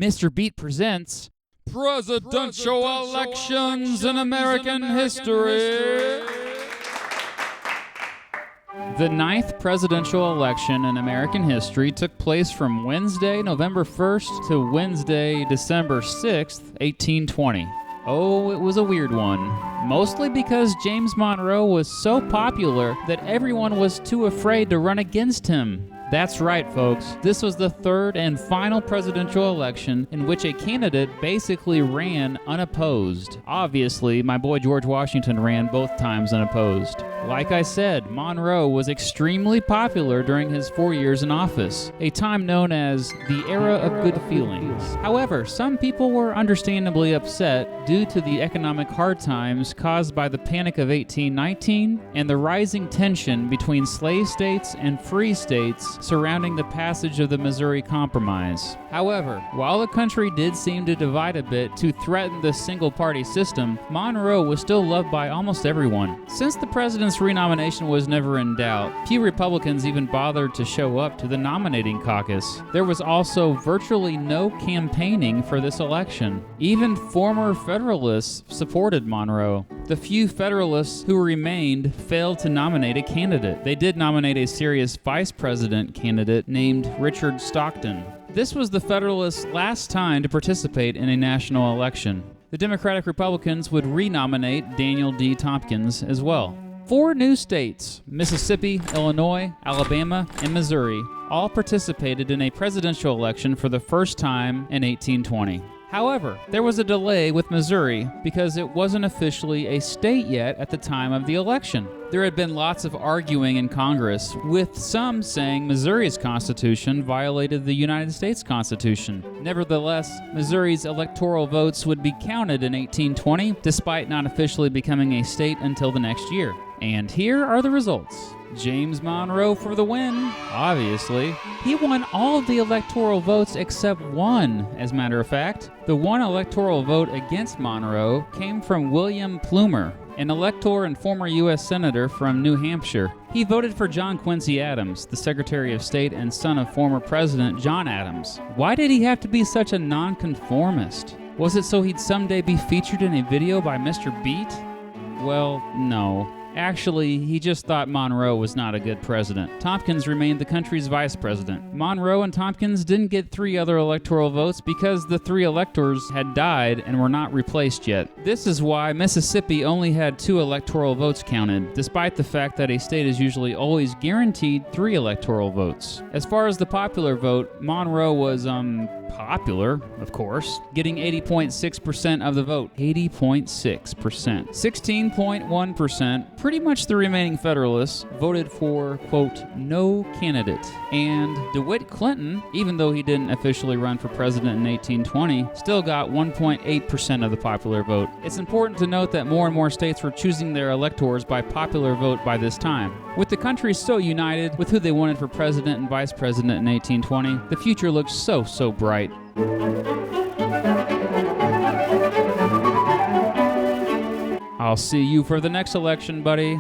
Mr. Beat presents Presidential Elections in American History. The 9th presidential election in American history took place from Wednesday, November 1st to Wednesday, December 6th, 1820. Oh, it was a weird one. Mostly because James Monroe was so popular that everyone was too afraid to run against him. That's right, folks. This was the third and final presidential election in which a candidate basically ran unopposed. Obviously, my boy George Washington ran both times unopposed. Like I said, Monroe was extremely popular during his 4 years in office, a time known as the era of good feelings. However, some people were understandably upset due to the economic hard times caused by the Panic of 1819 and the rising tension between slave states and free states surrounding the passage of the Missouri Compromise. However, while the country did seem to divide a bit to threaten the single-party system, Monroe was still loved by almost everyone. Since the president's renomination was never in doubt, few Republicans even bothered to show up to the nominating caucus. There was also virtually no campaigning for this election. Even former Federalists supported Monroe. The few Federalists who remained failed to nominate a candidate. They did nominate a serious vice president candidate named Richard Stockton. This was the Federalists' last time to participate in a national election. The Democratic Republicans would renominate Daniel D. Tompkins as well. 4 new states, Mississippi, Illinois, Alabama, and Missouri, all participated in a presidential election for the first time in 1820. However, there was a delay with Missouri because it wasn't officially a state yet at the time of the election. There had been lots of arguing in Congress, with some saying Missouri's Constitution violated the United States Constitution. Nevertheless, Missouri's electoral votes would be counted in 1820, despite not officially becoming a state until the next year. And here are the results. James Monroe for the win, obviously. He won all of the electoral votes except one, as a matter of fact. The one electoral vote against Monroe came from William Plumer, an elector and former U.S. Senator from New Hampshire. He voted for John Quincy Adams, the Secretary of State and son of former President John Adams. Why did he have to be such a nonconformist? Was it so he'd someday be featured in a video by Mr. Beat? Well, no. Actually, he just thought Monroe was not a good president. Tompkins remained the country's vice president. Monroe and Tompkins didn't get 3 other electoral votes because the 3 electors had died and were not replaced yet. This is why Mississippi only had 2 electoral votes counted, despite the fact that a state is usually always guaranteed 3 electoral votes. As far as the popular vote, Monroe was, popular, of course, getting 80.6% of the vote. 80.6%. 16.1%, pretty much the remaining Federalists, voted for, quote, no candidate. And DeWitt Clinton, even though he didn't officially run for president in 1820, still got 1.8% of the popular vote. It's important to note that more and more states were choosing their electors by popular vote by this time. With the country so united with who they wanted for president and vice president in 1820, the future looked so bright. I'll see you for the next election, buddy.